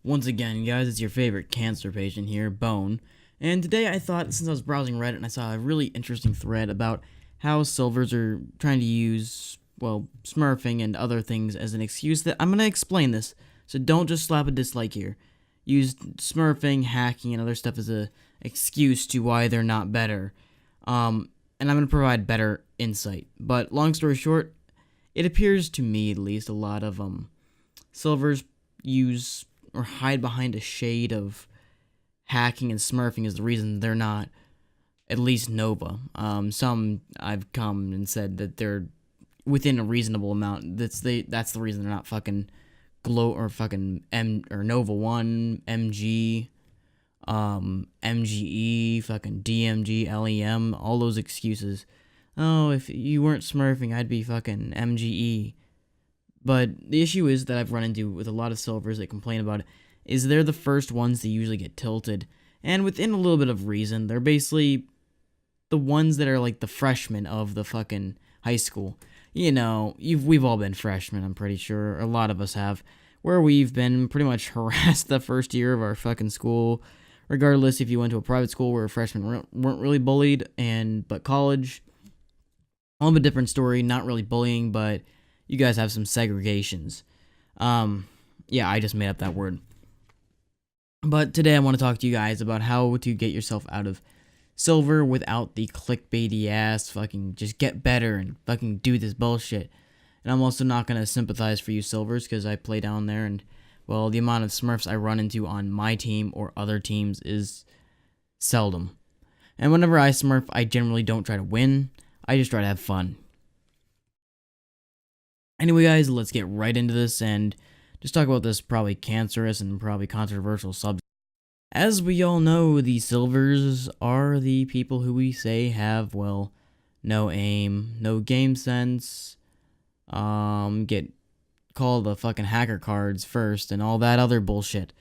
Once again, guys, it's your favorite cancer patient here, Bone. And today I thought, since I was browsing Reddit and I saw a really interesting thread about how silvers are trying to use, well, smurfing and other things as an excuse, that I'm going to explain this. So don't just slap a dislike here. Use smurfing, hacking, and other stuff as a excuse to why they're not better. And I'm going to provide better insight. But long story short, it appears to me, at least, a lot of silvers use or hide behind a shade of hacking and smurfing is the reason they're not at least Nova. Some I've come and said that they're within a reasonable amount. That's the reason they're not fucking Glow or fucking Nova 1, MG, MGE, fucking DMG, LEM, all those excuses. Oh, if you weren't smurfing, I'd be fucking MGE. But the issue is that I've run into with a lot of silvers that complain about it is they're the first ones to usually get tilted. And within a little bit of reason, they're basically the ones that are like the freshmen of the fucking high school. You know, we've all been freshmen, I'm pretty sure. A lot of us have. Where we've been pretty much harassed the first year of our fucking school. Regardless if you went to a private school where freshmen weren't really bullied, but college, all of a different story. Not really bullying, but you guys have some segregations. Yeah, I just made up that word. But today I want to talk to you guys about how to get yourself out of silver without the clickbaity ass fucking just get better and fucking do this bullshit. And I'm also not going to sympathize for you silvers because I play down there and, well, the amount of Smurfs I run into on my team or other teams is seldom. And whenever I smurf, I generally don't try to win. I just try to have fun. Anyway, guys, let's get right into this and just talk about this probably cancerous and probably controversial subject. As we all know, the silvers are the people who we say have, well, no aim, no game sense, get called the fucking hacker cards first and all that other bullshit.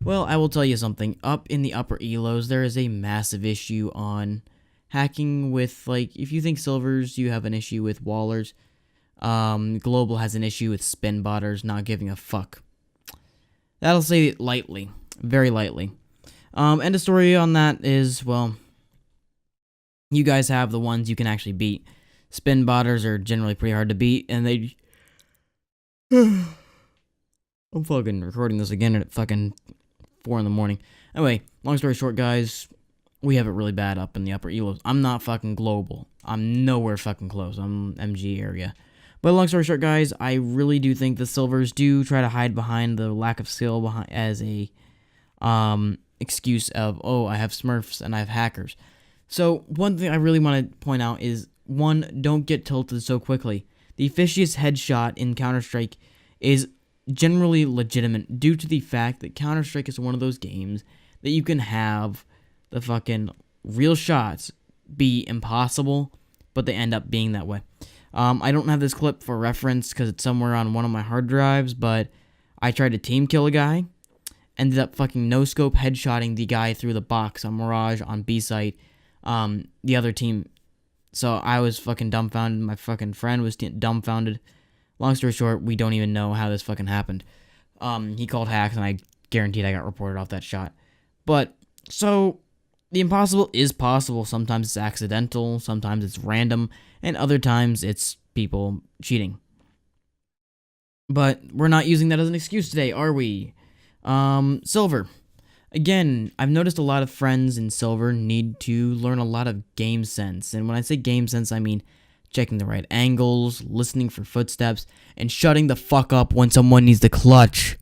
Well, I will tell you something. Up in the upper elos, there is a massive issue on hacking with, like, if you think silvers, you have an issue with wallers. Global has an issue with spin botters not giving a fuck. That'll say it lightly. Very lightly. End of story on that is, well, you guys have the ones you can actually beat. Spin botters are generally pretty hard to beat, and they... I'm fucking recording this again at fucking 4 in the morning. Anyway, long story short, guys, we have it really bad up in the upper elos. I'm not fucking global. I'm nowhere fucking close. I'm MG area. But long story short, guys, I really do think the silvers do try to hide behind the lack of skill as a excuse of, oh, I have smurfs and I have hackers. So one thing I really want to point out is, one, don't get tilted so quickly. The fishiest headshot in CounterStrike is generally legitimate due to the fact that CounterStrike is one of those games that you can have the fucking real shots be impossible, but they end up being that way. I don't have this clip for reference because it's somewhere on one of my hard drives, but I tried to team kill a guy, ended up fucking no-scope headshotting the guy through the box on Mirage on B-site, the other team. So I was fucking dumbfounded, my fucking friend was dumbfounded. Long story short, we don't even know how this fucking happened. He called hacks, and I guaranteed I got reported off that shot. But, so, the impossible is possible. Sometimes it's accidental, sometimes it's random, and other times it's people cheating. But we're not using that as an excuse today, are we? Silver. Again, I've noticed a lot of friends in silver need to learn a lot of game sense. And when I say game sense, I mean checking the right angles, listening for footsteps, and shutting the fuck up when someone needs to clutch.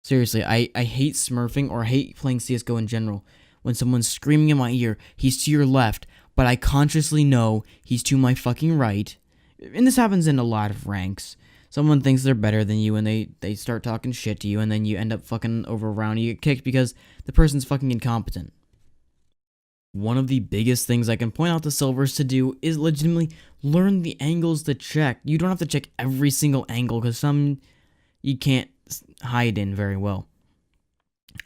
Seriously, I hate smurfing or I hate playing CSGO in general. When someone's screaming in my ear, he's to your left, but I consciously know he's to my fucking right. And this happens in a lot of ranks. Someone thinks they're better than you and they start talking shit to you and then you end up fucking over a round and you get kicked because the person's fucking incompetent. One of the biggest things I can point out to silvers to do is legitimately learn the angles to check. You don't have to check every single angle because some you can't hide in very well.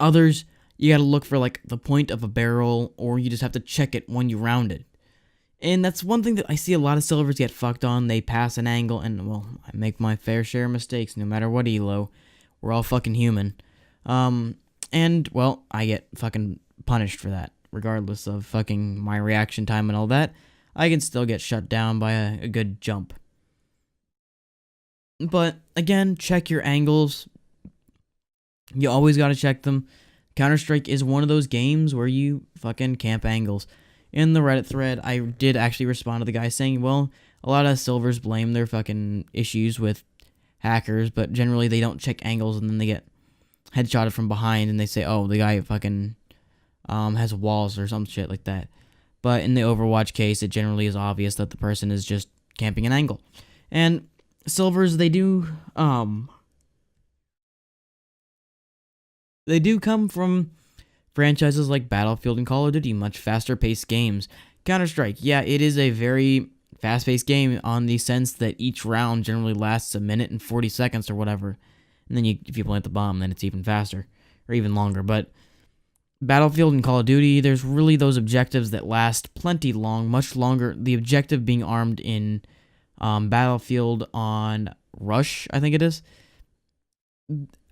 Others, you gotta look for like the point of a barrel, or you just have to check it when you round it. And that's one thing that I see a lot of silvers get fucked on. They pass an angle, and, well, I make my fair share of mistakes no matter what elo. We're all fucking human. And, well, I get fucking punished for that. Regardless of fucking my reaction time and all that, I can still get shut down by a good jump. But, again, check your angles. You always gotta check them. CounterStrike is one of those games where you fucking camp angles. In the Reddit thread, I did actually respond to the guy saying, well, a lot of silvers blame their fucking issues with hackers, but generally they don't check angles and then they get headshotted from behind and they say, oh, the guy fucking has walls or some shit like that. But in the Overwatch case, it generally is obvious that the person is just camping an angle. And silvers, they do come from franchises like Battlefield and Call of Duty, much faster-paced games. Counter-Strike, yeah, it is a very fast-paced game on the sense that each round generally lasts a minute and 40 seconds or whatever. And then if you plant the bomb, then it's even faster, or even longer. But Battlefield and Call of Duty, there's really those objectives that last plenty long, much longer. The objective being armed in Battlefield on Rush, I think it is.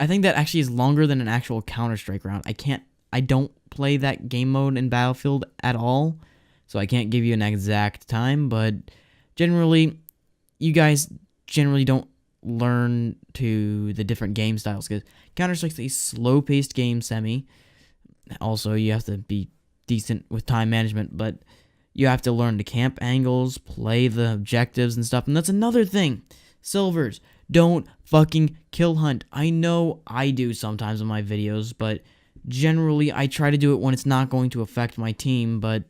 I think that actually is longer than an actual Counter-Strike round. I don't play that game mode in Battlefield at all, so I can't give you an exact time, but generally, you guys generally don't learn to the different game styles, because Counter-Strike's a slow-paced game semi. Also, you have to be decent with time management, but you have to learn to camp angles, play the objectives and stuff, and that's another thing. Silvers, don't fucking kill hunt. I know I do sometimes in my videos, but generally I try to do it when it's not going to affect my team, but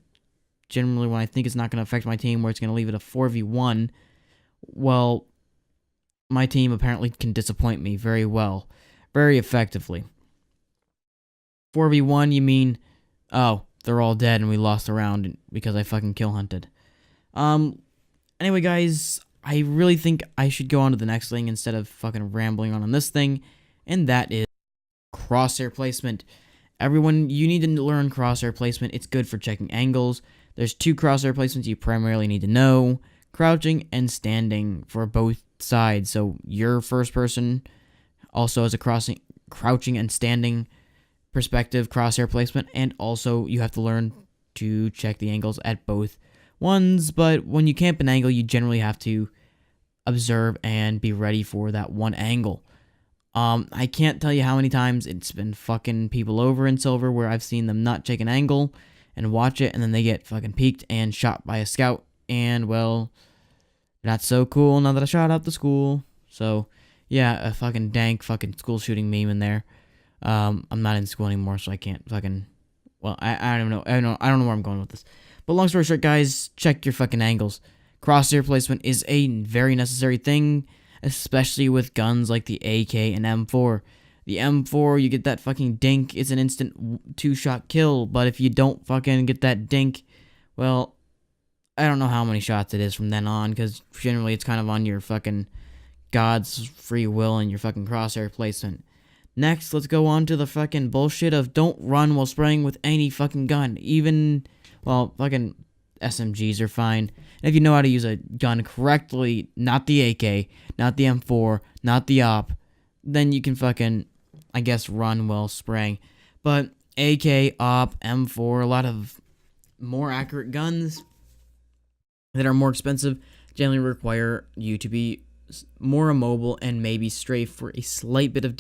generally when I think it's not going to affect my team, where it's going to leave it a 4v1, well, my team apparently can disappoint me very well, very effectively. 4v1, you mean, oh, they're all dead and we lost a round because I fucking kill hunted. Anyway, guys, I really think I should go on to the next thing instead of fucking rambling on this thing, and that is crosshair placement. Everyone, you need to learn crosshair placement. It's good for checking angles. There's two crosshair placements you primarily need to know: crouching and standing for both sides. So your first person also has a crouching and standing perspective crosshair placement, and also you have to learn to check the angles at both ones. But when you camp an angle, you generally have to observe and be ready for that one angle. I can't tell you how many times it's been fucking people over in silver where I've seen them not check an angle and watch it, and then they get fucking peeked and shot by a scout, and well, not so cool now that I shot out the school. So yeah, a fucking dank fucking school shooting meme in there. I'm not in school anymore, so I can't fucking, well, I don't know. I don't know where I'm going with this. But long story short, guys, check your fucking angles. Crosshair placement is a very necessary thing, especially with guns like the AK and M4. The M4, you get that fucking dink, it's an instant 2-shot kill, but if you don't fucking get that dink, well, I don't know how many shots it is from then on, because generally it's kind of on your fucking God's free will and your fucking crosshair placement. Next, let's go on to the fucking bullshit of don't run while spraying with any fucking gun. Even, well, fucking SMGs are fine. And if you know how to use a gun correctly, not the AK, not the M4, not the AWP, then you can fucking, I guess, run while spraying. But AK, AWP, M4, a lot of more accurate guns that are more expensive generally require you to be more immobile and maybe strafe for a slight bit of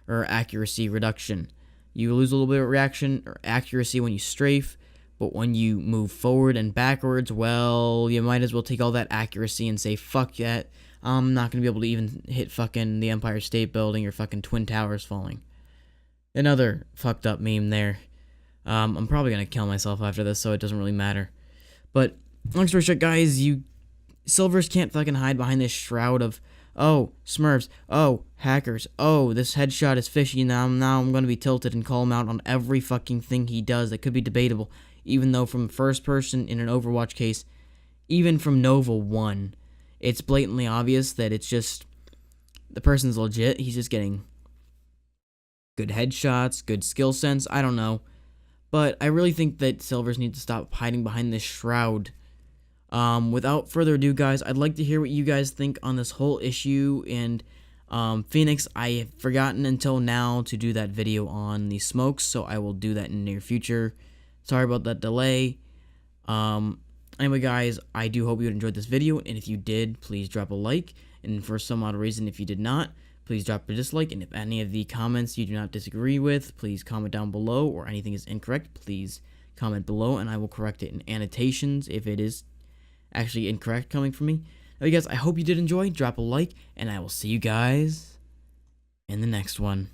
accuracy reduction. You lose a little bit of reaction or accuracy when you strafe, but when you move forward and backwards, well, you might as well take all that accuracy and say, fuck that, I'm not going to be able to even hit fucking the Empire State Building or fucking Twin Towers falling. Another fucked up meme there. I'm probably going to kill myself after this, so it doesn't really matter. But, long story short, guys, silvers can't fucking hide behind this shroud of, oh, Smurfs, oh, hackers, oh, this headshot is fishy, now I'm going to be tilted and call him out on every fucking thing he does that could be debatable, even though from first person in an Overwatch case, even from Nova 1, it's blatantly obvious that it's just, the person's legit, he's just getting good headshots, good skill sense, I don't know, but I really think that silvers need to stop hiding behind this shroud. Without further ado, guys, I'd like to hear what you guys think on this whole issue, and Phoenix, I have forgotten until now to do that video on the smokes, so I will do that in the near future. Sorry about that delay. Anyway, guys, I do hope you enjoyed this video, and if you did, please drop a like, and for some odd reason, if you did not, please drop a dislike, and if any of the comments you do not disagree with, please comment down below, or anything is incorrect, please comment below, and I will correct it in annotations if it is actually incorrect coming from me. Anyway, guys, I hope you did enjoy. Drop a like, and I will see you guys in the next one.